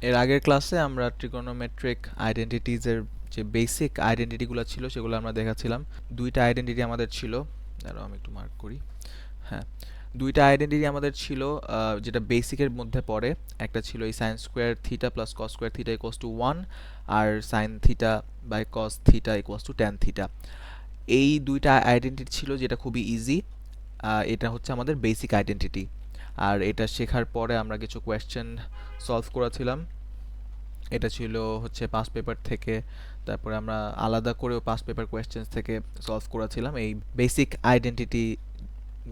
এর আগের ক্লাসে আমরা ট্রিগোনোমেট্রিক আইডেন্টিটিজের যে বেসিক আইডেন্টিটিগুলো ছিল সেগুলো আমরা দেখাচ্ছিলাম। দুইটা আইডেন্টিটি আমাদের ছিল, দাঁড়াও আমি একটু মার্ক করি। হ্যাঁ, দুইটা আইডেন্টিটি আমাদের ছিল, যেটা বেসিকের মধ্যে পড়ে। একটা ছিল এই sine square theta plus cos square theta equals to 1, আর sine theta by cos theta equals to tan theta. এই দুইটা আইডেন্টিটি ছিল যেটা খুবই ইজি। এটা হচ্ছে আমাদের বেসিক আইডেন্টিটি। আর এটা শেখার পরে আমরা কিছু কোয়েশ্চেন সলভ করেছিলাম। এটা ছিল হচ্ছে পাস পেপার থেকে, তারপরে আমরা আলাদা করেও পাস পেপার কোয়েশ্চেন্স থেকে সলভ করেছিলাম। এই বেসিক আইডেন্টিটি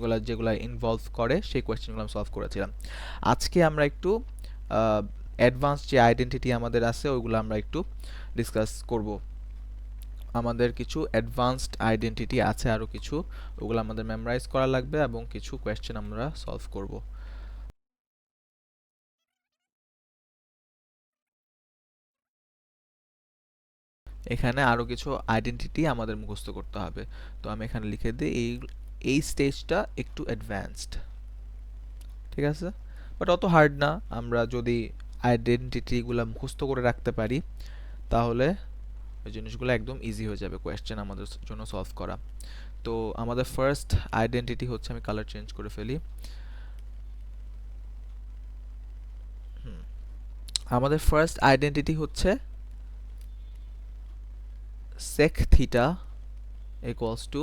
গুলা যেগুলা ইনভলভ করে সেই কোয়েশ্চেনগুলো আমি সলভ করেছিলাম। আজকে আমরা একটু অ্যাডভান্স যে আইডেন্টিটি আমাদের আছে ওইগুলো আমরা একটু ডিসকাস করব। আমাদের কিছু অ্যাডভান্সড আইডেন্টিটি আছে আরও কিছু, ওগুলো আমাদের মেমোরাইজ করা লাগবে এবং কিছু কোয়েশ্চেন আমরা সলভ করব। এখানে আরও কিছু আইডেন্টিটি আমাদের মুখস্থ করতে হবে। তো আমি এখানে লিখে দিই এই এই স্টেজটা একটু অ্যাডভান্সড, ঠিক আছে? বাট অত হার্ড না। আমরা যদি আইডেন্টিটিগুলো মুখস্থ করে রাখতে পারি তাহলে ওই জিনিসগুলো একদম ইজি হয়ে যাবে কোয়েশ্চেন আমাদের জন্য সলভ করা। তো আমাদের ফার্স্ট আইডেন্টিটি হচ্ছে, আমি কালার চেঞ্জ করে ফেলি। আমাদের ফার্স্ট আইডেন্টিটি হচ্ছে sec theta equals to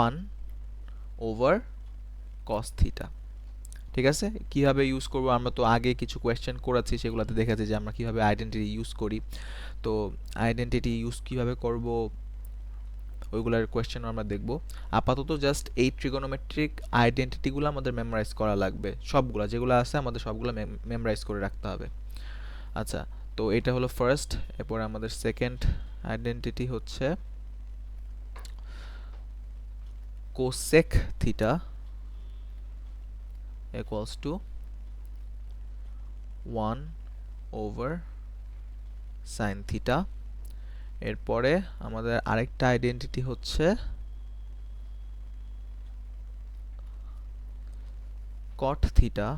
1 over cos theta। ঠিক আছে, কিভাবে ইউজ করব আমরা তো আগে কিছু কোয়েশ্চেন করেছি, সেগুলোতে দেখেছি যে আমরা কিভাবে আইডেন্টিটি ইউজ করি। তো আইডেন্টিটি ইউজ কিভাবে করব ওইগুলার কোয়েশ্চেন আমরা দেখব। আপাতত জাস্ট এই ট্রিগোনোমেট্রিক আইডেন্টিটিগুলো আমাদের মেমোরাইজ করা লাগবে, সবগুলা যেগুলো আছে আমাদের সবগুলো মেমোরাইজ করে রাখতে হবে। আচ্ছা, তো এটা হলো ফার্স্ট। এরপর আমাদের সেকেন্ড আইডেন্টিটি হচ্ছে cosec theta equals to 1 over sin theta। এরপরে আমাদের আরেকটা আইডেন্টিটি হচ্ছে cot theta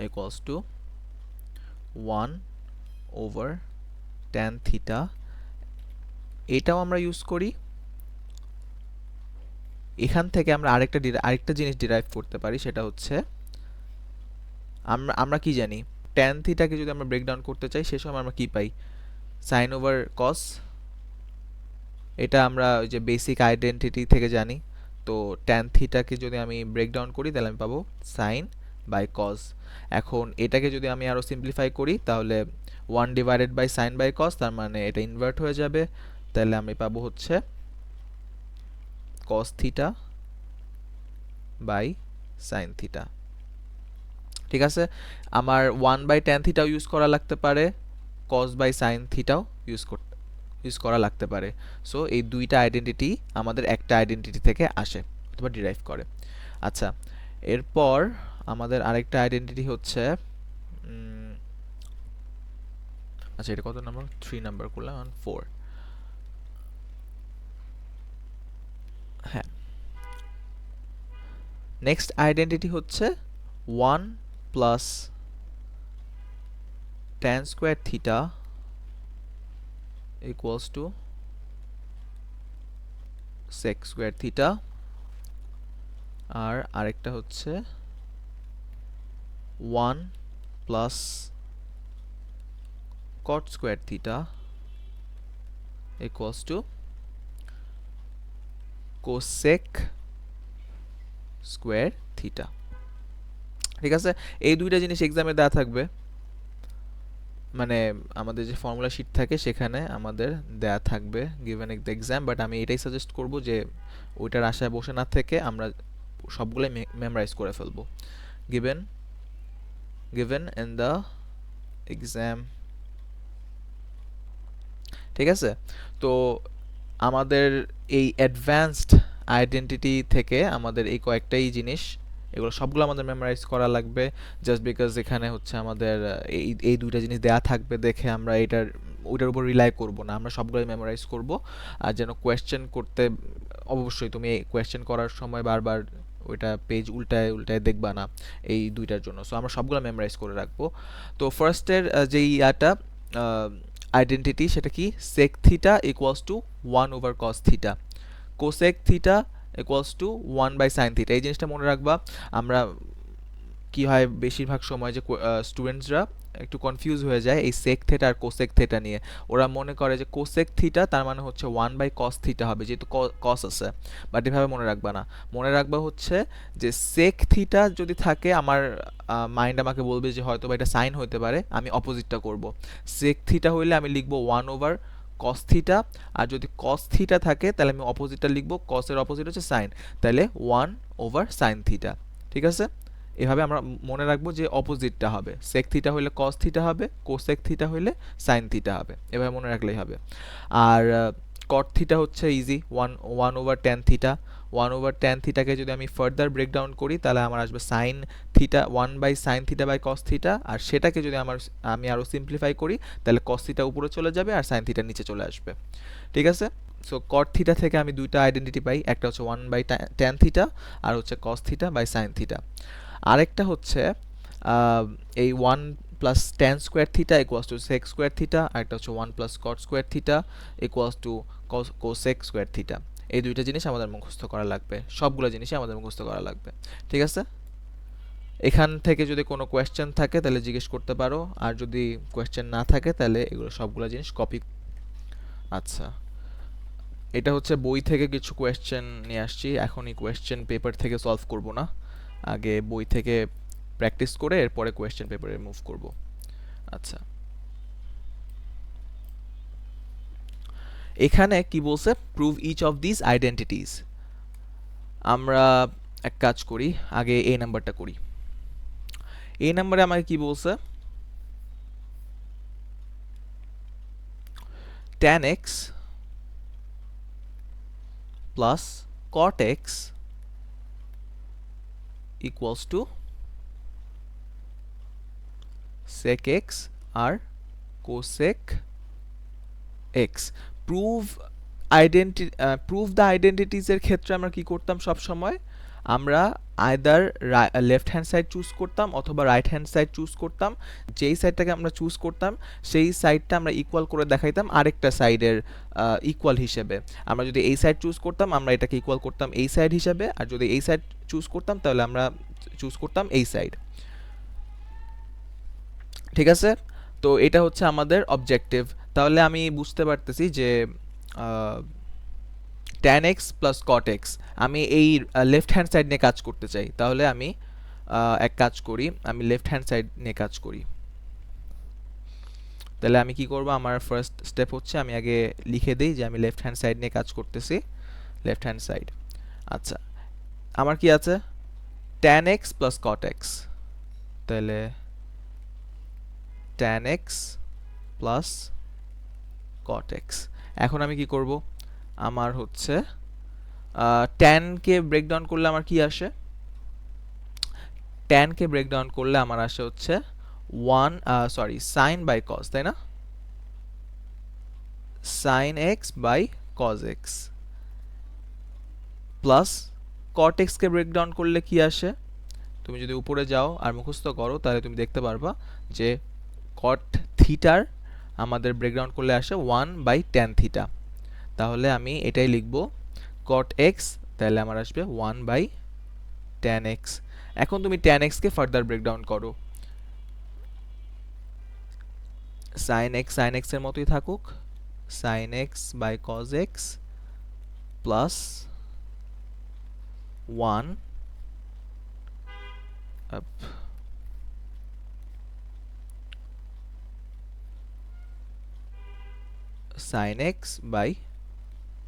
equals to 1 over tan theta। এটাও আমরা ইউজ করি। এখান থেকে আমরা আরেকটা জিনিস ডিরাইভ করতে পারি, সেটা হচ্ছে আমরা আমরা কি জানি, tan থিটাকে যদি আমরা ব্রেকডাউন করতে চাই সে সময় আমরা কি পাই, সাইন ওভার কস। এটা আমরা ওই যে বেসিক আইডেন্টিটি থেকে জানি। তো tan থিটাকে যদি আমি ব্রেকডাউন করি তাহলে আমি পাবো সাইন বাই কস। এখন এটাকে যদি আমি আরও সিম্পলিফাই করি তাহলে 1 divided by sine by cos, তার মানে এটা ইনভার্ট হয়ে যাবে। তাহলে আমি পাবো হচ্ছে cos theta by sine theta. ঠিক আছে, আমার 1 বাই tan থিটাও ইউজ করা লাগতে পারে, cos বাই সাইন থিটাও ইউজ করা লাগতে পারে। সো এই দুইটা আইডেন্টিটি আমাদের একটা আইডেন্টিটি থেকে আসে অথবা ডিরাইভ করে। আচ্ছা, এরপর আমাদের আরেকটা আইডেন্টিটি হচ্ছে আচ্ছা এটা কত নাম্বার, 3 নাম্বার করলাম, 4। হ্যাঁ, নেক্সট আইডেন্টিটি হচ্ছে 1 plus tan square theta equals to sec square theta. আর আরেকটা হচ্ছে 1 plus cot square theta equals to cosec square theta. ঠিক আছে, এই দুইটা জিনিস এক্সামে দেওয়া থাকবে, মানে আমাদের যে ফর্মুলা শিট থাকে সেখানে আমাদের দেয়া থাকবে given in the exam. But আমি এটাই সাজেস্ট করব যে ওইটার আশায় বসে না থেকে আমরা সবগুলোই মেমোরাইজ করে ফেলবো, given given in the exam. ঠিক আছে, তো আমাদের এই অ্যাডভান্সড আইডেন্টিটি থেকে আমাদের এই কয়েকটাই জিনিস, এগুলো সবগুলো আমাদের মেমোরাইজ করা লাগবে। জাস্ট বিকজ এখানে হচ্ছে আমাদের এই দুইটা জিনিস দেয়া থাকবে দেখে আমরা ওইটার উপর রিলাই করব না, আমরা সবগুলোই মেমোরাইজ করব। আর যেন কোয়েশ্চেন করতে অবশ্যই তুমি কোয়েশ্চেন করার সময় বারবার ওইটা পেজ উল্টায় উল্টায় দেখবা না এই দুইটার জন্য। সো আমরা সবগুলো মেমোরাইজ করে রাখবো। তো ফার্স্টের যেই ইয়াটা আইডেন্টিটি সেটা কি, sec theta equals to 1/cos theta, cosec theta equals to 1/sin theta. এই জিনিসটা মনে রাখবা। আমরা কি হয় বেশিরভাগ সময় যে স্টুডেন্টসরা একটু কনফিউজ হয়ে যায় এই সেক থিটা আর কোসেক থিটা নিয়ে। ওরা মনে করে যে কোসেক থিটা তার মানে হচ্ছে 1/cos থিটা হবে, যেহেতু কস আছে। বাট এভাবে মনে রাখবা না, মনে রাখবা হচ্ছে যে সেক থিটা যদি থাকে, আমার মাইন্ড আমাকে বলবে যে হয়তো বা এটা সাইন হতে পারে, আমি অপোজিটটা করব। সেক থিটা হইলে আমি লিখবো 1/cos থিটা, আর যদি কস থিটা থাকে তাহলে আমি অপোজিটটা লিখবো, কসের অপোজিট হচ্ছে সাইন, তাহলে 1/sin থিটা। ঠিক আছে, এভাবে আমরা মনে রাখবো যে অপোজিটটা হবে, সেক থিটা হইলে কস থিটা হবে, কোসেক থিটা হইলে সাইন থিটা হবে, এভাবে মনে রাখলেই হবে। আর কট থিটা হচ্ছে ইজি, 1/tan থিটা। 1/tan থিটাকে যদি আমি ফার্দার ব্রেকডাউন করি তাহলে আমার আসবে sine theta, 1/sin theta by cos theta. আর সেটাকে যদি আমি আরও সিম্পলিফাই করি তাহলে কস থিটা উপরে চলে যাবে আর সাইন থিটা নিচে চলে আসবে। ঠিক আছে, সো কট থিটা থেকে আমি দুইটা আইডেন্টিটি পাই, একটা হচ্ছে 1/tan থিটা আর হচ্ছে cos theta by sine theta. আরেকটা হচ্ছে এই 1 + tan² theta equals two sec² theta, আরেকটা হচ্ছে 1 + cot² theta equals two cosec² theta. এই দুইটা জিনিস আমাদের মুখস্থ করা লাগবে, সবগুলো জিনিসই আমাদের মুখস্থ করা লাগবে। ঠিক আছে, এখান থেকে যদি কোনো কোয়েশ্চেন থাকে তাহলে জিজ্ঞেস করতে পারো, আর যদি কোয়েশ্চেন না থাকে তাহলে এগুলো সবগুলো জিনিস কপি। আচ্ছা, এটা হচ্ছে বই থেকে কিছু কোয়েশ্চেন নিয়ে আসছি, এখন এই কোয়েশ্চেন পেপার থেকে সলভ করব না, আগে বই থেকে প্র্যাকটিস করে এরপরে কোয়েশ্চেন পেপারে মুভ করব। আচ্ছা, এখানে কি বলছে, prove each of this identities. আমরা এক কাজ করি, আগে এই নাম্বারটা করি। এই নাম্বারে আমাকে কি বলছে, tan x plus cot x equals to sec x আর cosec x। Prove prove the আইডেন্টিটিজের ক্ষেত্রে আমরা কি করতাম সব সময়, আমরা either left hand side choose করতাম অথবা রাইট হ্যান্ড সাইড চুজ করতাম। যেই সাইডটাকে আমরা চুজ করতাম সেই সাইডটা আমরা ইকুয়াল করে দেখাইতাম আরেকটা সাইডের ইকুয়াল হিসেবে। আমরা যদি এই সাইড চুজ করতাম আমরা এটাকে ইকুয়াল করতাম এই সাইড হিসেবে, আর যদি এই সাইড চুজ করতাম তাহলে আমরা চুজ করতাম এই সাইড। ঠিক আছে, তো এটা হচ্ছে আমাদের অবজেক্টিভ। তাহলে আমি বুঝতে পারতেছি যে tan x plus cot x, আমি এই লেফট হ্যান্ড সাইড নিয়ে কাজ করতে চাই, তাহলে আমি এক কাজ করি, আমি লেফট হ্যান্ড সাইড নিয়ে কাজ করি। তাহলে আমি কি করব, আমার ফার্স্ট স্টেপ হচ্ছে আমি আগে লিখে দিই যে আমি লেফট হ্যান্ড সাইড নিয়ে কাজ করতেছি, লেফট হ্যান্ড সাইড। আচ্ছা, আমার কি আছে, tan x plus cot x, তাহলে tan x plus cot x। এখন আমি কি করব, আমার হচ্ছে tan কে ব্রেকডাউন করলে আমার কি আসে, tan কে ব্রেকডাউন করলে আমার আসে হচ্ছে sin বাই cos, তাই না, sin x by cos x plus cot x কে ব্রেকডাউন করলে কি আসে, তুমি যদি উপরে যাও আর মুখস্থ করো তাহলে তুমি দেখতে পারবা যে cot থিটার আমাদের ব্রেকডাউন করলে আসে 1/tan থিটা। তাহলে আমি এটাই লিখব, cot x তাহলে আমার আসবে 1/tan x। এখন তুমি tan x কে ফার্দার ব্রেকডাউন করো, sin x এর মতোই থাকুক, sin x by cos x plus 1 sin x by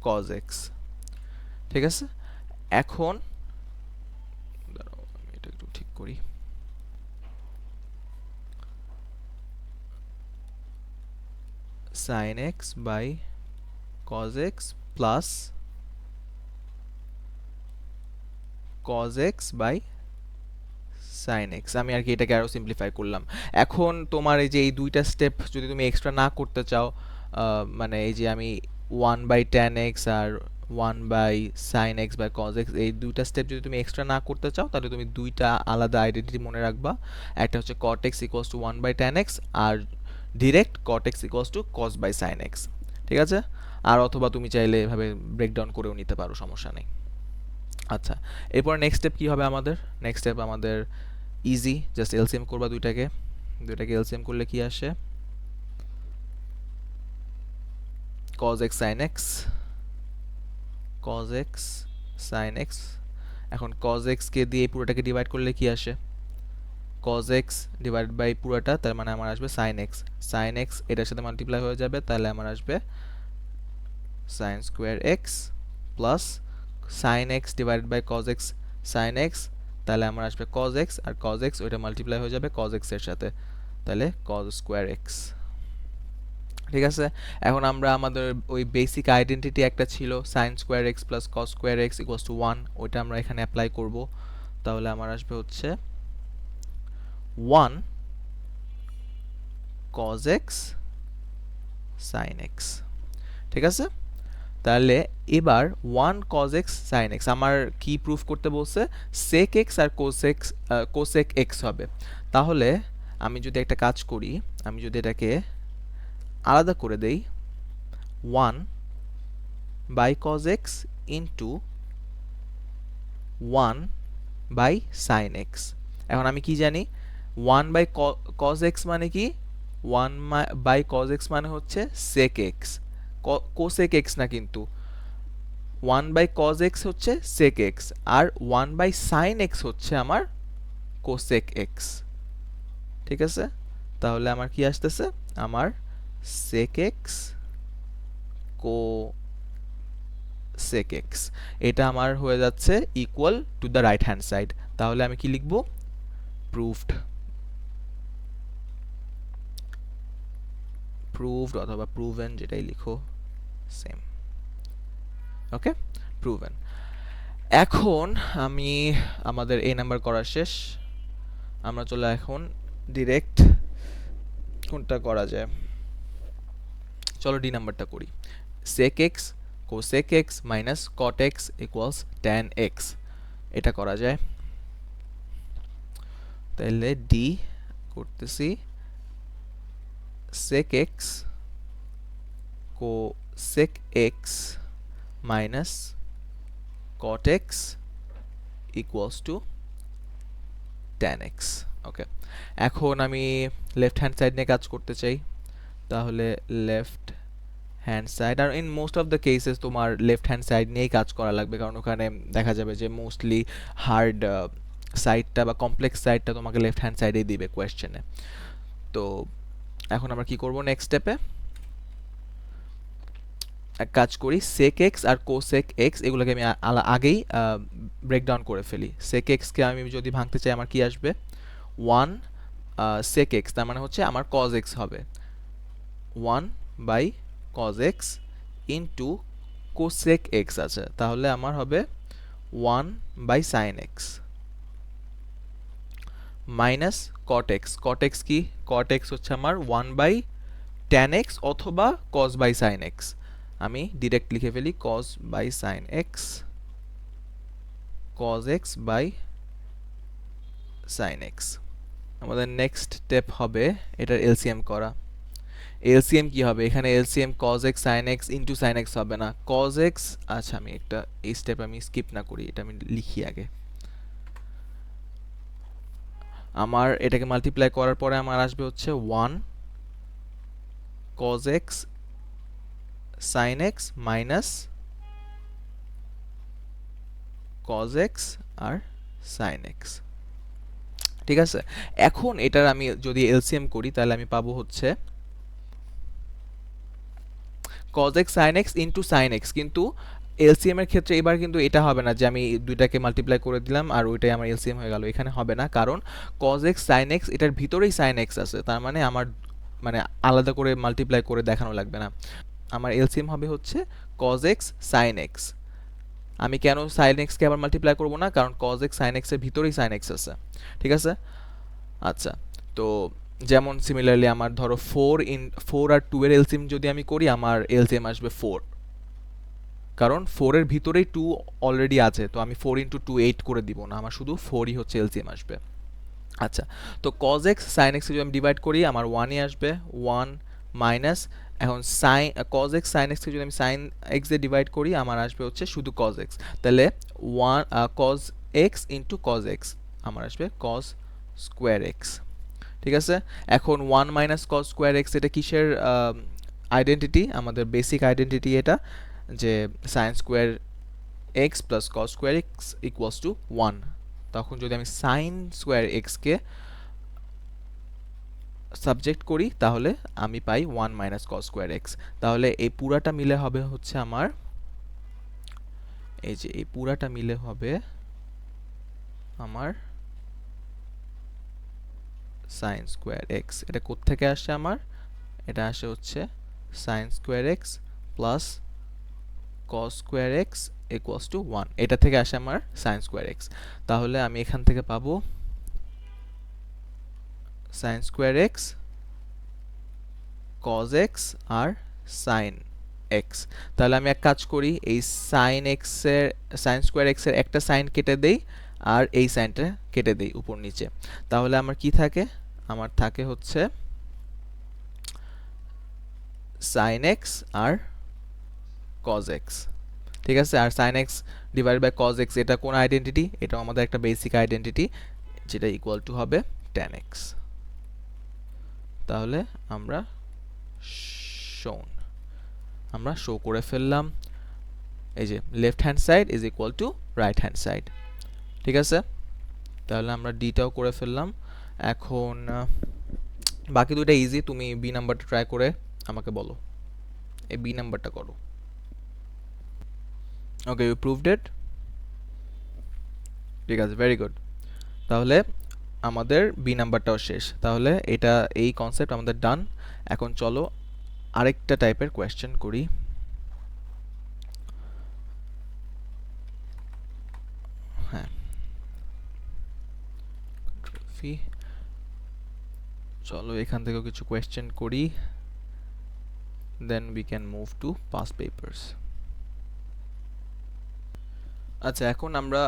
cos x। ঠিক আছে, এখন দাঁড়াও আমি এটা একটু ঠিক করি, sin x by cos x plus cos x by sin x। আমি আর কি এটাকে আরো সিম্পলিফাই করলাম। এখন তোমার এই যে এই দুইটা স্টেপ যদি তুমি এক্সট্রা না করতে চাও, মানে এই যে আমি 1/tan x আর 1/sin x by cos x, এই দুইটা স্টেপ যদি তুমি এক্সট্রা না করতে চাও তাহলে তুমি দুইটা আলাদা আইডেন্টিটি মনে রাখবা। একটা হচ্ছে cot x equals to 1/tan x, আর direct cot x equals to cos by sin x। ঠিক আছে, আর অথবা তুমি চাইলে এভাবে ব্রেকডাউন করেও নিতে পারো, সমস্যা নেই। আচ্ছা, এরপর নেক্সট স্টেপ কী হবে আমাদের? নেক্সট স্টেপ আমাদের ইজি, জাস্ট এলসিএম করবা দুইটাকে এলসিএম করলে কি আসে? cos x sin x, cos x sin x। এখন cos x কে দিয়ে এই পুরোটাকে ডিভাইড করলে কি আসে? cos x ডিভাইড বাই পুরোটা, তার মানে আমার আসবে sin x। sin x এটার সাথে মাল্টিপ্লাই হয়ে যাবে, তাহলে আমার আসবে sin square x plus sin x divided by cos x sin x, তাহলে আমার আসবে cos x, আর cos x ওইটা মাল্টিপ্লাই হয়ে যাবে cos x এর সাথে, তাহলে cos স্কোয়ার x। ঠিক আছে, এখন আমরা আমাদের ওই বেসিক আইডেন্টিটি একটা ছিল sin square x plus cos square x equals to 1, ওইটা আমরা এখানে অ্যাপ্লাই করব। তাহলে আমার আসবে হচ্ছে 1 cos x sin x। ঠিক আছে, তাহলে এবার 1 cos x sin x আমার কি প্রুফ করতে বলছে? sec x আর cosec x হবে। তাহলে আমি যদি একটা কাজ করি, আমি যদি এটাকে আলাদা করে দেই, 1 by cos x into 1 by sin x। এখন আমি কি জানি 1 বাই cos x মানে কি? 1 বাই cos x মানে হচ্ছে sec x, cosec x না, কিন্তু 1 বাই cos x হচ্ছে sec x, আর 1 বাই sin x হচ্ছে আমার cosec x। ঠিক আছে, তাহলে আমার কি আসতেছে? আমার sec x cosec x, এটা আমার হয়ে যাচ্ছে equal to the right hand side. তাহলে আমি কি লিখব? প্রুভড অথবা প্রুভেন, যেটাই লিখো সেম। ওকে, প্রুভেন। এখন আমি আমাদের এই নাম্বার করা শেষ, আমরা চলে এখন ডিরেক্ট কোনটা করা যায়, চলো ডি নাম্বারটা করি। sec x cosec x minus cot x equals tan x, এটা করা যায়। তাহলে ডি করতেছি sec x cosec x minus cot x equals two tan x। ওকে, এখন আমি লেফট হ্যান্ড সাইড নিয়ে কাজ করতে চাই, তাহলে লেফট হ্যান্ড সাইড, আর in most of the cases তোমার লেফট হ্যান্ড সাইড নিয়েই কাজ করা লাগবে, কারণ ওখানে দেখা যাবে যে মোস্টলি হার্ড সাইডটা বা কমপ্লেক্স সাইডটা তোমাকে লেফট হ্যান্ড সাইডেই দিবে কোয়েশ্চেনে। তো এখন আমরা কি করব? নেক্সট স্টেপে এক কাজ করি, sec x আর cosec x এগুলোকে আমি আগেই ব্রেকডাউন করে ফেলি। sec x কে আমি যদি ভাঙতে চাই, আমার কি আসবে? 1 sec x, তার মানে হচ্ছে আমার cos x হবে 1 by cos x into cosec x আছে, তাহলে আমার হবে 1 by sin x minus cot x। cot x কি? cot x হচ্ছে আমার 1 বাই tan x অথবা cos বাই sin x। আমি ডিরেক্ট লিখে ফেলি cos by sin x, cos x by sin x। আমাদের নেক্সট স্টেপ হবে এটার এলসিএম করা। এলসিএম কি হবে? এখানে LCM cos x sin x into sin x হবে না, cos x, আচ্ছা আমি একটা এই স্টেপ আমি স্কিপ না করি, এটা আমি লিখি আগে। আমার এটাকে মাল্টিপ্লাই করার পরে আমার আসবে হচ্ছে 1 cos x sin x minus cos x আর sin x। ঠিক আছে, এখন এটার আমি যদি এলসিএম করি তাহলে আমি পাবো হচ্ছে cos x sin x into sin x, কিন্তু এলসিএম এর ক্ষেত্রে এবার কিন্তু এটা হবে না যে আমি দুইটাকে মাল্টিপ্লাই করে দিলাম আর ওইটাই আমার এলসিএম হয়ে গেল, এখানে হবে না, কারণ cos x sin x এটার ভিতরেই sin x আছে, তার মানে আমার মানে আলাদা করে মাল্টিপ্লাই করে দেখানো লাগবে না। আমার এলসিএম হবে হচ্ছে cos x sin x। আমি কেন sin x কে আবার মাল্টিপ্লাই করব না? কারণ cos x sin x এর ভিতরেই sin x আছে। ঠিক আছে, আচ্ছা, তো যেমন সিমিলারলি আমার ধরো 4 আর 2 এর এলসিএম যদি আমি করি, আমার এলসিএম আসবে 4। কারণ 4 এর ভিতরেই 2 অলরেডি আছে, তো আমি 4 ইন্টু 2 8 করে দিব না, আমার শুধু 4ই হচ্ছে এলসিএম আসবে। আচ্ছা, তো cos x sin x যদি আমি ডিভাইড করি আমার 1ই আসবে, 1 মাইনাস, এখন sin cos x sin x কে যদি আমি sin x দিয়ে ডিভাইড করি আমার আসবে হচ্ছে শুধু cos x, তাহলে 1 cos x into cos x আমার আসবে cos স্কোয়ার x। ঠিক আছে, এখন 1 মাইনাস cos স্কোয়ার x এটা কিসের আইডেন্টিটি? আমাদের বেসিক আইডেন্টিটি এটা, যে sin square x plus cos square x equals to 1। তখন যদি আমি sin স্কোয়ার x কে সাবজেক্ট করি তাহলে আমি পাই 1 মাইনাস cos স্কোয়ার x। তাহলে এই পুরাটা মিলে হবে হচ্ছে আমার, এই যে এই পুরাটা মিলে হবে আমার sin স্কোয়ার x। এটা কোত্থেকে আসে আমার? এটা আসে হচ্ছে sin square x plus cos square x equals to 1, এটা থেকে আসে আমার sin স্কোয়ার x। তাহলে আমি এখান থেকে পাবো sin square x cos x আর sin x। তাহলে আমি এক কাজ করি, এই sin x এর sin স্কোয়ার x এর একটা সাইন কেটে দেই আর এই সাইনটা কেটে দেই উপর নিচে, তাহলে আমার কি থাকে? আমার থাকে হচ্ছে sin x আর cos x। ঠিক আছে, আর sin x divide by cos x এটা কোন আইডেন্টিটি? এটা আমাদের একটা বেসিক আইডেন্টিটি, যেটা ইকুয়াল টু হবে tan x। তাহলে আমরা শোন আমরা শো করে ফেললাম, এই যে left hand side is equal to right hand side. ঠিক আছে, তাহলে আমরা ডিটাও করে ফেললাম। এখন বাকি দুইটা ইজি, তুমি বি নাম্বারটা ট্রাই করে আমাকে বলো, এই বি নাম্বারটা করো। ওকে, ইউ প্রুভড ইট। ঠিক আছে, ভেরি গুড। তাহলে আমাদের বি নাম্বারটাও শেষ, তাহলে এটা এই কনসেপ্ট আমাদের ডান। এখন চলো আরেকটা টাইপের কোয়েশ্চেন করি। হ্যাঁ, চলো এখান থেকেও কিছু কোয়েশ্চেন করি, then we can move to past papers. আচ্ছা, এখন আমরা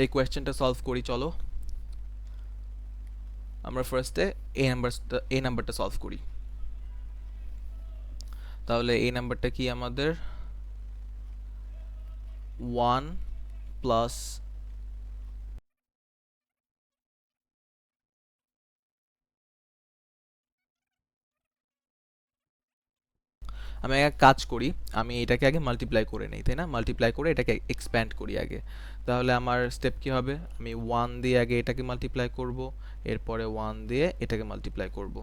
এই কোয়েশ্চেনটা সলভ করি। চলো আমরা ফার্স্টে এই নাম্বারটা সলভ করি। তাহলে এই নাম্বারটা কি আমাদের 1 প্লাস আমি এক কাজ করি, আমি এটাকে আগে মাল্টিপ্লাই করে নেই, তাই না? মাল্টিপ্লাই করে এটাকে এক্সপ্যান্ড করি আগে। তাহলে আমার স্টেপ কি হবে? আমি 1 দিয়ে আগে এটাকে মাল্টিপ্লাই করব, এরপরে 1 দিয়ে এটাকে মাল্টিপ্লাই করব।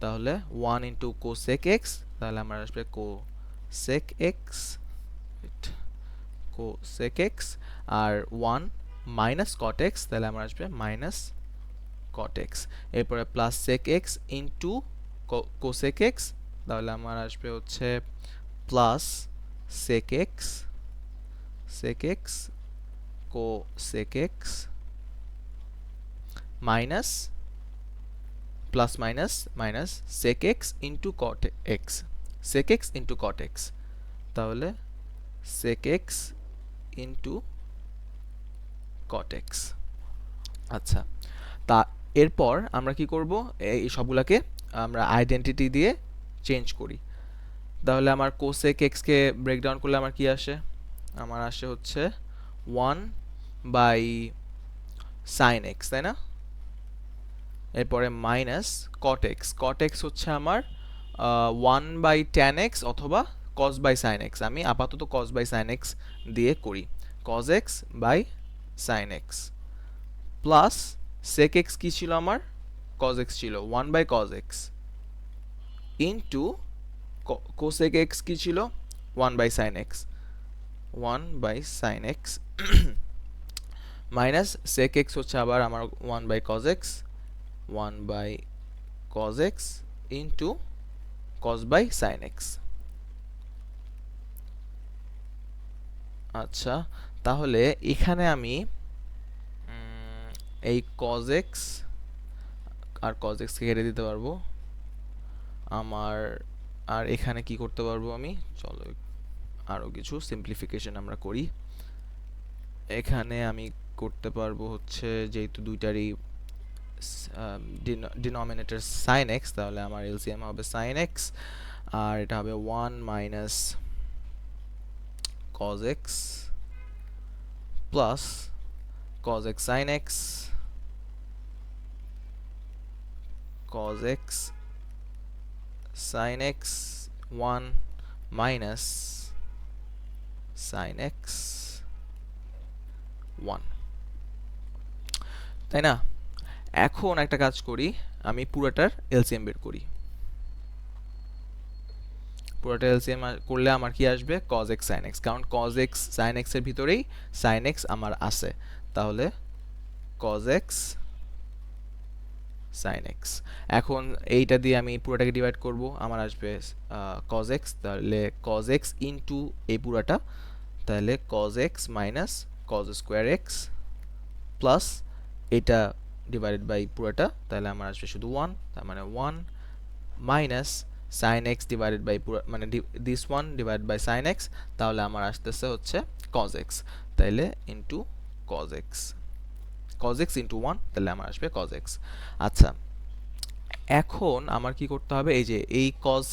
তাহলে 1 ইন্টু কোসেক এক্স, তাহলে আমার আসবে কোসেক এক্স, কোসেক এক্স, আর 1 মাইনাস কট এক্স, তাহলে আমার আসবে মাইনাস কট এক্স। এরপরে plus sec x into cosec x, তাহলে আমার আসবে হচ্ছে plus sec x, sec x cosec x, minus plus minus minus sec x into cot x, sec x into cot x, তাহলে sec x into cot x. আচ্ছা, তা এরপর আমরা কি করব? এই সবগুলাকে আমরা আইডেন্টিটি দিয়ে চেঞ্জ করি। তাহলে আমার কোসেক এক্সকে ব্রেকডাউন করলে আমার কি আসে? আমার আসে হচ্ছে 1 বাই সাইন এক্স, তাই না? এরপরে minus cot x, cot x হচ্ছে আমার 1 বাই ট্যান এক্স অথবা কস বাই সাইন এক্স। আমি আপাতত কস বাই সাইন এক্স দিয়ে করি, cos x by sine x, plus sec x কী ছিল আমার? কস এক্স ছিল, 1 by cos x, into cosec x কী ছিল? 1 by sine x, 1 by sine x, minus sec x হচ্ছে আবার আমার 1 by cos x, 1 by cos x into cos by sine x. আচ্ছা, তাহলে এখানে আমি এই কস এক্স আর কস এক্সকে কেটে দিতে পারবো আমার, আর এখানে কি করতে পারবো আমি? চলো আরও কিছু সিম্পলিফিকেশন আমরা করি। এখানে আমি করতে পারবো হচ্ছে যেহেতু দুইটারই ডিনোমিনেটর সাইন এক্স, তাহলে আমার এলসিএম হবে সাইন এক্স, আর এটা হবে 1 minus cos x plus cos x sin x, cos x sin x 1 minus sin x 1, তাই না? এখন একটা কাজ করি, আমি পুরোটার এলসিএম বের করি। পুরোটা এলসিএম করলে আমার কি আসবে? cos x sin x, কারণ cos x sin x এর ভিতরেই sin x আমার আছে, তাহলে cos x sin x। এখন এইটা দিয়ে আমি পুরোটাকে ডিভাইড করব, আমার আসবে cos x, তাহলে cos x ইনটু এই পুরোটা, তাহলে cos x minus cos square x plus এটা ডিভাইডেড বাই পুরোটা, তাহলে আমার আসবে শুধু 1, তার মানে 1 minus sin x divided by পুরো মানে this 1 divide by sin x, তাহলে আমার আসতেছে হচ্ছে cos x, তাহলে into cos x, cos x into 1, তাহলে আমার আসবে cos x। আচ্ছা, এখন আমার কি করতে হবে? এই যে এই cos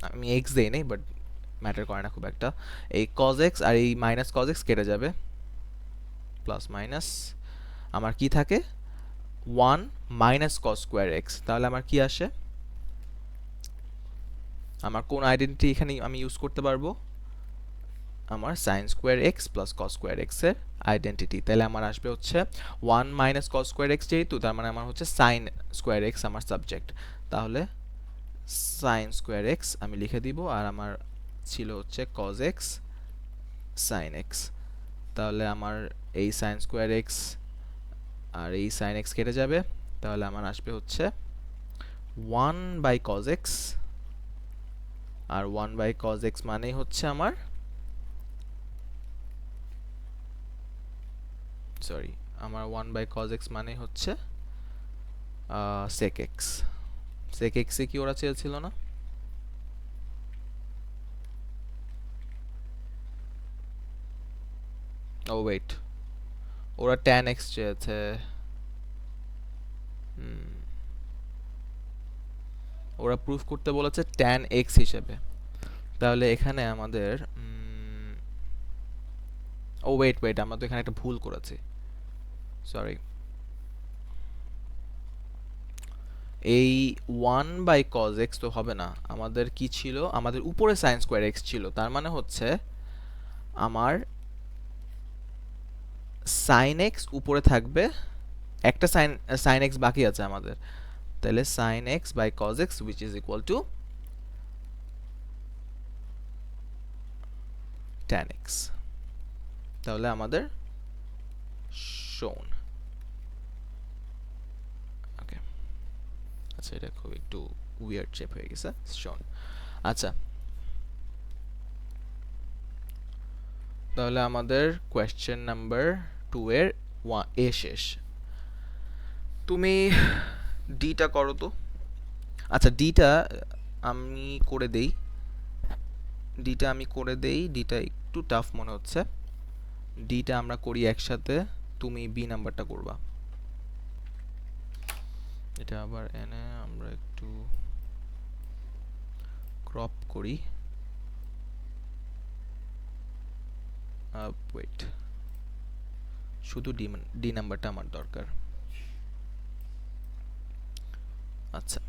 আমি x দেই নাই, বাট ম্যাটার করে না খুব একটা। এই cos x আর এই মাইনাস cos x কেটে যাবে, প্লাস মাইনাস আমার কি থাকে? 1 মাইনাস cos স্কোয়ার x, তাহলে আমার কি আসে? আমার কোন আইডেন্টিটি এখানে আমি ইউজ করতে পারবো? আমার sin square x plus cos square x এর আইডেন্টিটি, তাহলে আমার আসবে হচ্ছে 1 মাইনাস cos স্কোয়ার x, যেহেতু তার মানে আমার হচ্ছে sin স্কোয়ার x আমার সাবজেক্ট, তাহলে sin স্কোয়ার x আমি লিখে দিব, আর আমার ছিল হচ্ছে cos x sin x, তাহলে আমার এই sin স্কোয়ার x আর এই sin x কেটে যাবে, তাহলে আমার আসবে হচ্ছে 1 বাই cos x, আর 1 বাই cos x মানেই হচ্ছে আমার আমার 1 বাই cos x মানে হচ্ছে sec x। sec x এ কি ওরা চেয়েছিল না? ও ওয়েট, ওরা tan x চেয়েছে। ওরা প্রুফ করতে বলেছে tan x হিসেবে, তাহলে এখানে আমাদের ও ওয়েট আমরা তো এখানে একটা ভুল করেছি, সরি। এই 1 বাই cos x তো হবে না, আমাদের কি ছিল? আমাদের উপরে sin স্কোয়ার x ছিল, তার মানে হচ্ছে আমার sin x উপরে থাকবে, একটা sin x বাকি আছে আমাদের, তাহলে sin x by cos x which is equal to tan x, তাহলে আমাদের shown। ওকে, আচ্ছা এটা খুব একটু উইয়ার্ড শেপ হয়ে গেছে, shown। আচ্ছা, তাহলে আমাদের কোয়েশ্চেন নাম্বার 2 এর এ শেষ। তুমি ডিটা করো তো। আচ্ছা, ডিটা আমি করে দেই, ডিটা একটু টাফ মনে হচ্ছে। ডিটা আমরা করি একসাথে, তুমি বি নাম্বারটা করবা। এটা আবার এনে আমরা একটু ক্রপ করি। ওয়েট, শুধু ডি নাম্বারটা আমার দরকার। আচ্ছা,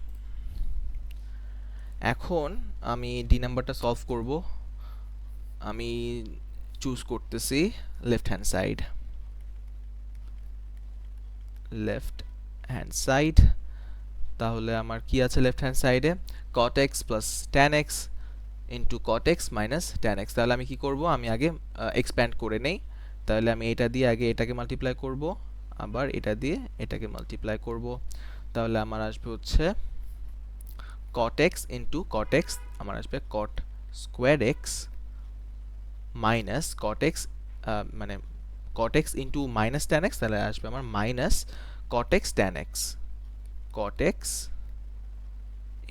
এখন আমি ডি নাম্বারটা সলভ করব। আমি চুজ করতেছি লেফট হ্যান্ড সাইড। তাহলে আমার কি আছে লেফট হ্যান্ড সাইডে? cot x plus tan x into cot x minus tan x। তাহলে আমি কি করব? আমি আগে এক্সপ্যান্ড করে নেই। তাহলে আমি এটা দিয়ে আগে এটাকে মাল্টিপ্লাই করব, আবার এটা দিয়ে এটাকে মাল্টিপ্লাই করব। তাহলে আমার আসবে হচ্ছে cot x into cot x, আমার আসবে cot square x minus cot x, মানে cot x into minus tan x, তাহলে আসবে আমার minus cot x tan x, cot x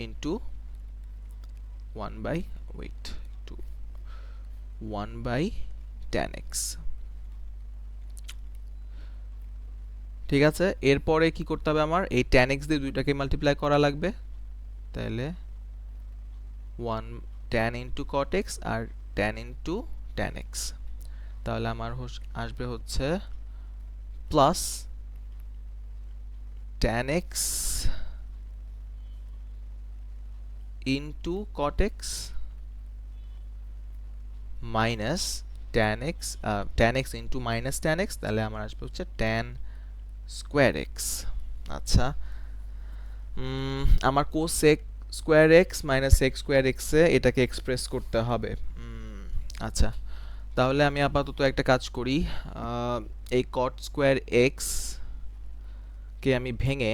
into 1 by wait একটু 1/tan x। ঠিক আছে, এরপরে কি করতে হবে আমার, এই tan x দিয়ে দুইটাকে মাল্টিপ্লাই করা লাগবে, তাহলে 1 tan ইন্টু cot x আর tan ইন্টু tan x, তাহলে আমার আসবে হচ্ছে plus tan x into cot x minus tan x into minus tan x, তাহলে আমার আসবে হচ্ছে tan স্কোয়ার x। আচ্ছা, আমার cosec square x minus sec square এক্সে এটাকে এক্সপ্রেস করতে হবে। আচ্ছা, তাহলে আমি আপাতত একটা কাজ করি, এই কট স্কোয়ার এক্স কে আমি ভেঙে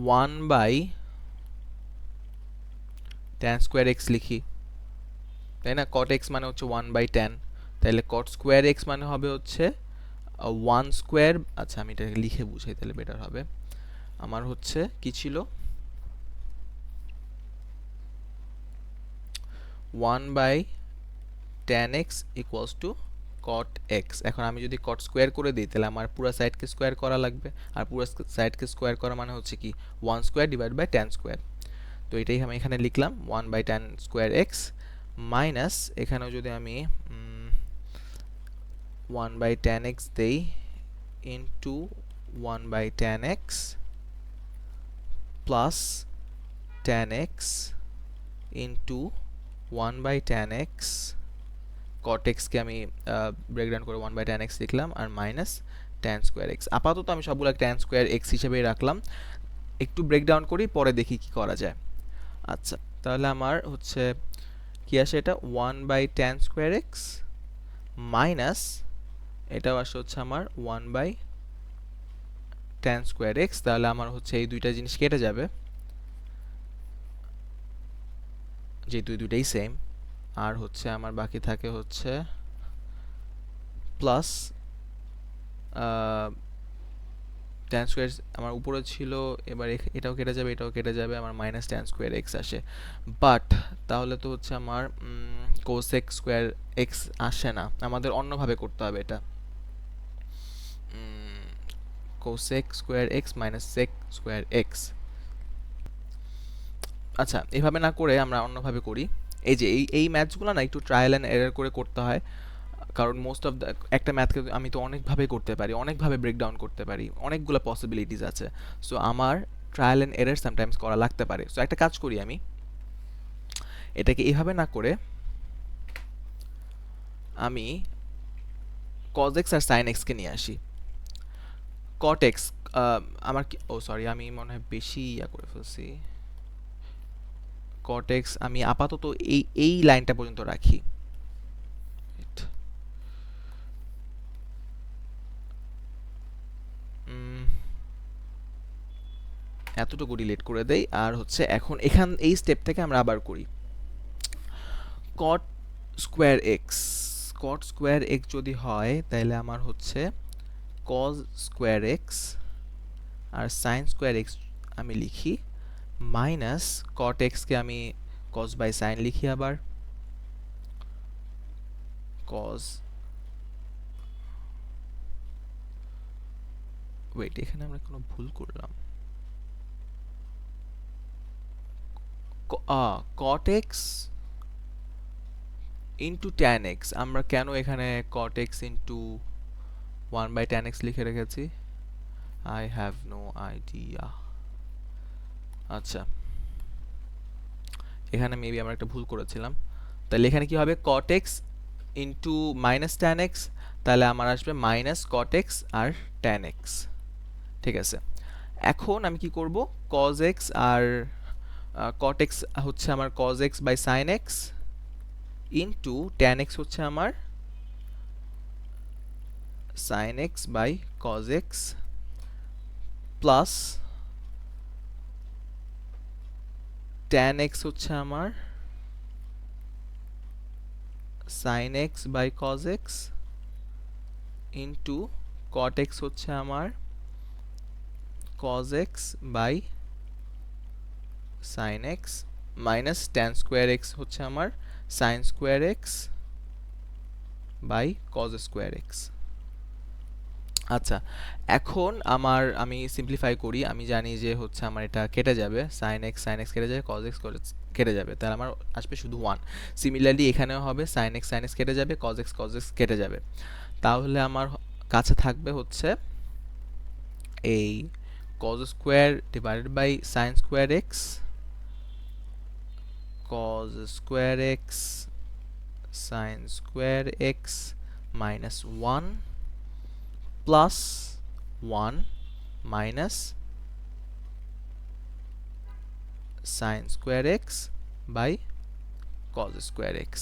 one by tan square x লিখি, তাই না? কট এক্স মানে হচ্ছে 1/tan, তাহলে কট স্কোয়ার এক্স মানে হবে হচ্ছে 1 স্কোয়ার। আচ্ছা, আমি এটাকে লিখে বুঝাই তাহলে বেটার হবে। আমার হচ্ছে কি ছিল, 1/tan x equals two cot x। এখন আমি যদি cot স্কোয়ার করে দিই তাহলে আমার পুরো সাইডকে স্কোয়ার করা লাগবে, আর পুরো সাইডকে স্কোয়ার করা মানে হচ্ছে কি 1 square divide by tan square. তো এটাই আমি এখানে লিখলাম 1/tan স্কোয়ার x মাইনাস, এখানেও যদি আমি 1/tan x দেই into 1/tan x plus tan x into 1/tan x, cot x কে আমি ব্রেকডাউন করে 1/tan x লিখলাম, আর মাইনাস tan স্কোয়ার x। আপাতত আমি সবগুলো tan স্কোয়ার x হিসেবেই রাখলাম, একটু ব্রেকডাউন করি পরে দেখি কি করা যায়। আচ্ছা, তাহলে আমার হচ্ছে কি আসে, এটা 1/tan স্কোয়ার x মাইনাস এটাও আসে হচ্ছে আমার 1/tan স্কোয়ার x, তাহলে আমার হচ্ছে এই দুইটা জিনিস কেটে যাবে যেহেতু দুইটাই সেম, আর হচ্ছে আমার বাকি থাকে হচ্ছে প্লাস tan স্কোয়ার আমার উপরে ছিল, এবার এটাও কেটে যাবে এটাও কেটে যাবে, আমার মাইনাস tan স্কোয়ার x আসে। বাট তাহলে তো হচ্ছে আমার কোসেক স্কোয়ার x আসে না, আমাদের অন্যভাবে করতে হবে এটা, cosec square x minus sec square x। আচ্ছা, এভাবে না করে আমরা অন্যভাবে করি। এই যে এই ম্যাথসগুলো না একটু ট্রায়াল অ্যান্ড এরর করে করতে হয়, কারণ মোস্ট অফ দ্য একটা ম্যাথকে আমি তো অনেকভাবে করতে পারি, অনেকভাবে ব্রেকডাউন করতে পারি, অনেকগুলো পসিবিলিটিস আছে। সো আমার ট্রায়াল অ্যান্ড এরর সামটাইমস করা লাগতে পারে। সো একটা কাজ করি, আমি এটাকে এভাবে না করে আমি cos x আর sin x কে নিয়ে আসি। cot x আমার কি, ও সরি, আমি মনে হয় বেশি করে ফেলছি। cot x আমি আপাতত এই লাইনটা পর্যন্ত রাখি। এতটুকু ডিলিট করে দেই, আর হচ্ছে এখন এই স্টেপ থেকে আমরা আবার করি cot square x. cot square x যদি হয় তাহলে আমার হচ্ছে cos স্কোয়ার এক্স আর sin স্কোয়ার এক্স আমি লিখি, মাইনাস cot এক্সকে আমি cos বাই sin লিখি, আবার cos, ওয়েট এখানে আমরা কোনো ভুল করলাম, cot x into tan x, আমরা কেন এখানে cot x into 1/tan x লিখে রেখেছি, I have no idea। আচ্ছা, এখানে মেবি আমরা একটা ভুল করেছিলাম, তাহলে এখানে কি হবে cot x into minus tan x, তাহলে আমার আসবে মাইনাস cot x আর tan x। ঠিক আছে, এখন আমি কি করব, cos x আর cot x হচ্ছে আমার cos x by sin x into tan x হচ্ছে আমার sin x by cos x plus tan x হচ্ছে আমার sin x by cos x into cot x হচ্ছে আমার cos x by sine x minus tan square x হচ্ছে আমার sine square x by cos square x. আচ্ছা, এখন আমি simplify করি, আমি জানি যে হচ্ছে আমার এটা কেটে যাবে, সাইন এক্স কেটে যাবে, কজ এক্স কেটে যাবে, তাহলে আমার আসবে শুধু 1। সিমিলারলি এখানেও হবে সাইন এক্স কেটে যাবে, কজ এক্স কেটে যাবে, তাহলে আমার কাছে থাকবে হচ্ছে এই cos square divided by sine square x, cos square x sine square x minus 1 plus 1 minus sine square x by cos square x.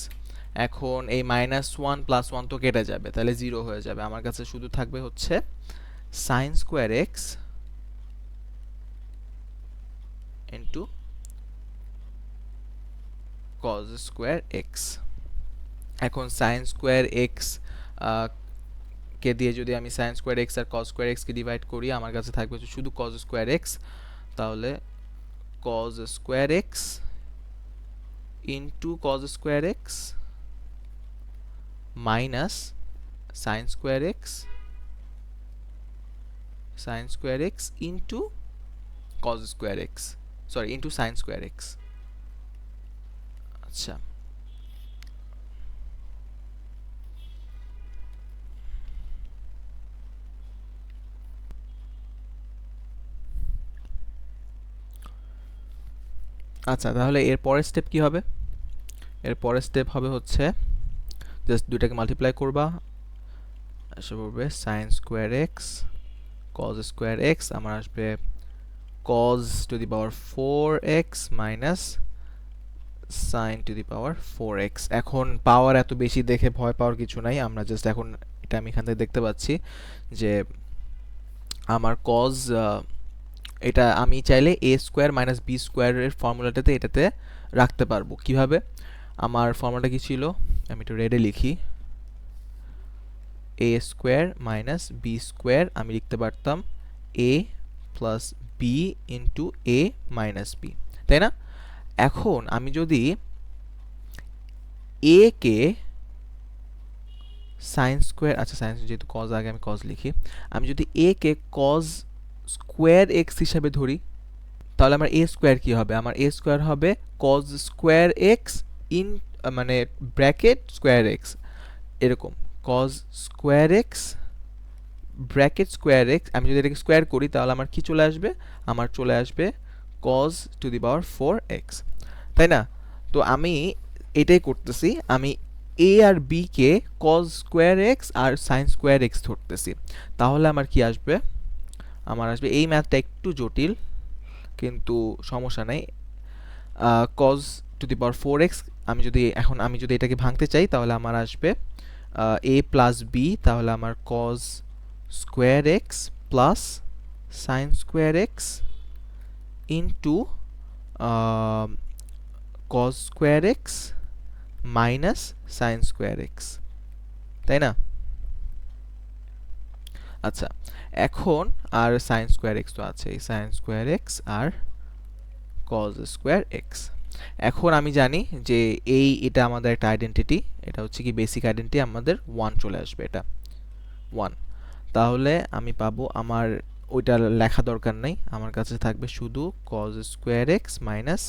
এখন এই -1 + 1 তো কেটে যাবে, তাহলে 0 হয়ে যাবে, আমার কাছে শুধু থাকবে হচ্ছে sign square x into cos square x. এখন সাইন স্কোয়ার এক্স কে দিয়ে যদি আমি সাইন স্কোয়ার এক্স আর কজ স্কোয়ার এক্সকে ডিভাইড করি, আমার কাছে থাকবে শুধু কজ স্কোয়ার এক্স, তাহলে cos square x into cos square x minus sin square x into cos square x, sorry, into sin square x। আচ্ছা, আচ্ছা তাহলে এর পরের স্টেপ কি হবে? এর পরের স্টেপ হবে হচ্ছে জাস্ট দুইটাকে মাল্টিপ্লাই করবা, এসে পড়বে sign square x cos square x, আমার আসবে cos to the power 4x minus sine to the power 4x। এখন পাওয়ার এত বেশি দেখে ভয় পাওয়ার কিছু নাই, আমরা জাস্ট এখন এটা আমি এখান থেকে দেখতে পাচ্ছি যে আমার cos এটা আমি চাইলে a স্কোয়ার মাইনাস বি স্কোয়ারের ফর্মুলাটাতে এটাতে রাখতে পারবো। কিভাবে? আমার ফর্মুলাটা কি ছিল, আমি একটু রেডে লিখি, a square minus B square আমি লিখতে পারতাম a plus B into a minus B, তাই না? এখন আমি যদি a কে সাইন স্কোয়ার, আচ্ছা সাইন যেহেতু কজ আগে আমি কজ লিখি, আমি যদি a কে কজ স্কোয়ার এক্স হিসাবে ধরি, তাহলে আমার a স্কোয়ার কি হবে? আমার a স্কোয়ার হবে কজ স্কোয়ার এক্স ইন মানে ব্র্যাকেট স্কোয়ার এক্স, এরকম cause square x bracket square x. আমি যদি এটাকে স্কোয়ার করি তাহলে আমার কি চলে আসবে? আমার চলে আসবে cause to the power 4x, তাই না? তো আমি এটাই করতেছি, আমি a আর b কে কজ স্কোয়ার এক্স আর সাইন স্কোয়ার এক্স ধরতেছি, তাহলে আমার কি আসবে? আমার আসবে, এই ম্যাথটা একটু জটিল কিন্তু সমস্যা নাই, cause to the power 4x, আমি যদি এটাকে ভাঙতে চাই তাহলে আমার আসবে a প্লাস বি, তাহলে আমার cause square x plus sign square x into cos square x minus sine square x, তাই না? আচ্ছা, এখন আর সাইন স্কোয়ার এক্স তো আছে, সাইন স্কোয়ার এক্স আর কজ স্কোয়ার এক্স। এখন আমি জানি যে এটা আমাদের একটা আইডেন্টিটি, এটা হচ্ছে কি বেসিক আইডেন্টিটি, আমাদের 1 চলে আসবে, এটা 1। তাহলে আমি পাবো, আমার ওইটা লেখা দরকার নাই, আমার কাছে থাকবে শুধু cos square x minus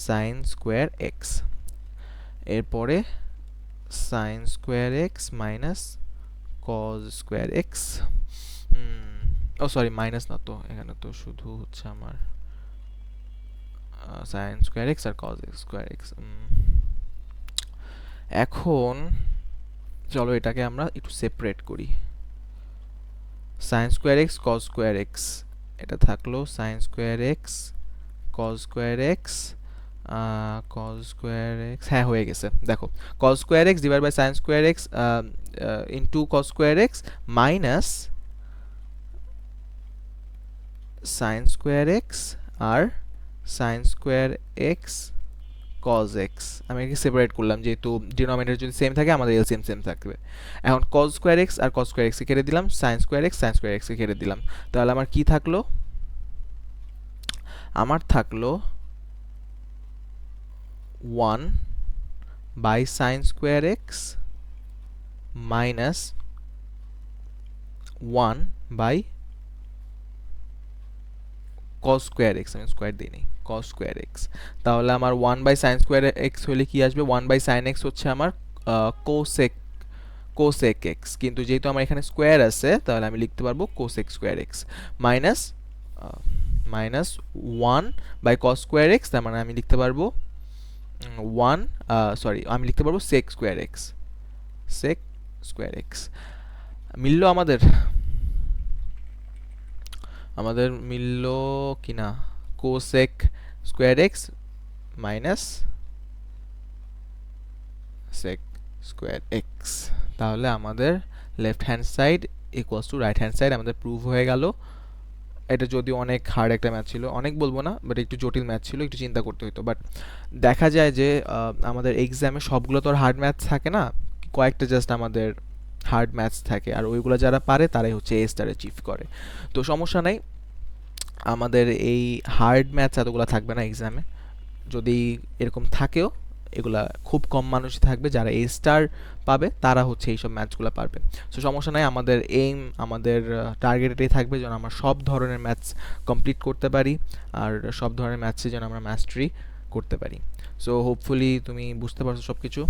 sine square x, এরপরে sine square x minus cos square x, ও সরি মাইনাস না তো, এখানে তো শুধু হচ্ছে আমার সাইন স্কোয়ার এক্স আর কজ স্কোয়ার এক্স। এখন চলো এটাকে আমরা একটু সেপারেট করি, sine square x cos square x, এটা থাকলো sine square x cos square x হ্যাঁ হয়ে গেছে, দেখো cos square x divide by sine square x into cos square x minus sine square x আর sine square x cos x. আমি একে separate করলাম, যেহেতু ডিনোমিনেটর যদি সেম থাকে আমাদের এলসিএম সেম থাকবে। এখন কজ স্কোয়ার এক্স আর কজ স্কোয়ার এক্সকে কেটে দিলাম, সাইন স্কোয়ার এক্সকে কেটে দিলাম, তাহলে আমার কি থাকলো? আমার থাকলো 1 by sine square x minus 1 by cos square x, আমি স্কোয়ার দিই নি, cos স্কোয়ার এক্স। তাহলে আমার 1 বাই সাইন স্কোয়ার এক্স হলে কি আসবে, 1 বাই সাইন এক্স হচ্ছে আমার কোসেক এক্স, কিন্তু যেহেতু আমার এখানে স্কোয়ার আছে তাহলে আমি লিখতে পারবো cosec square x minus minus 1 by cos square x, তার মানে আমি লিখতে পারবো 1 সরি আমি লিখতে পারবো sec square x, sec square x. মিললো আমাদের, আমাদের মিলল কি না, cosec square x minus sec square x. তাহলে আমাদের left hand side equals to right hand side আমাদের প্রুভ হয়ে গেল। এটা যদিও অনেক হার্ড একটা ম্যাথ ছিল, অনেক বলবো না বাট একটু জটিল ম্যাথ ছিল, একটু চিন্তা করতে হতো, বাট দেখা যায় যে আমাদের এক্সামে সবগুলো তো আর হার্ড ম্যাথ থাকে না, কয়েকটা জাস্ট আমাদের হার্ড ম্যাথস থাকে, আর ওইগুলো যারা পারে তারাই হচ্ছে এ স্টার অ্যাচিভ করে। তো সমস্যা নাই, আমাদের এই হার্ড ম্যাথস এতগুলো থাকবে না এক্সামে, যদি এরকম থাকেও এগুলা খুব কম মানুষই থাকবে যারা এ স্টার পাবে, তারা হচ্ছে এইসব ম্যাথসগুলো পারবে। সো সমস্যা নাই, আমাদের এইম, আমাদের টার্গেট এটাই থাকবে যেন আমরা সব ধরনের ম্যাথস কমপ্লিট করতে পারি, আর সব ধরনের ম্যাথসে যেন আমরা মাস্টারি করতে পারি। সো হোপফুলি তুমি বুঝতে পারছো সব কিছু।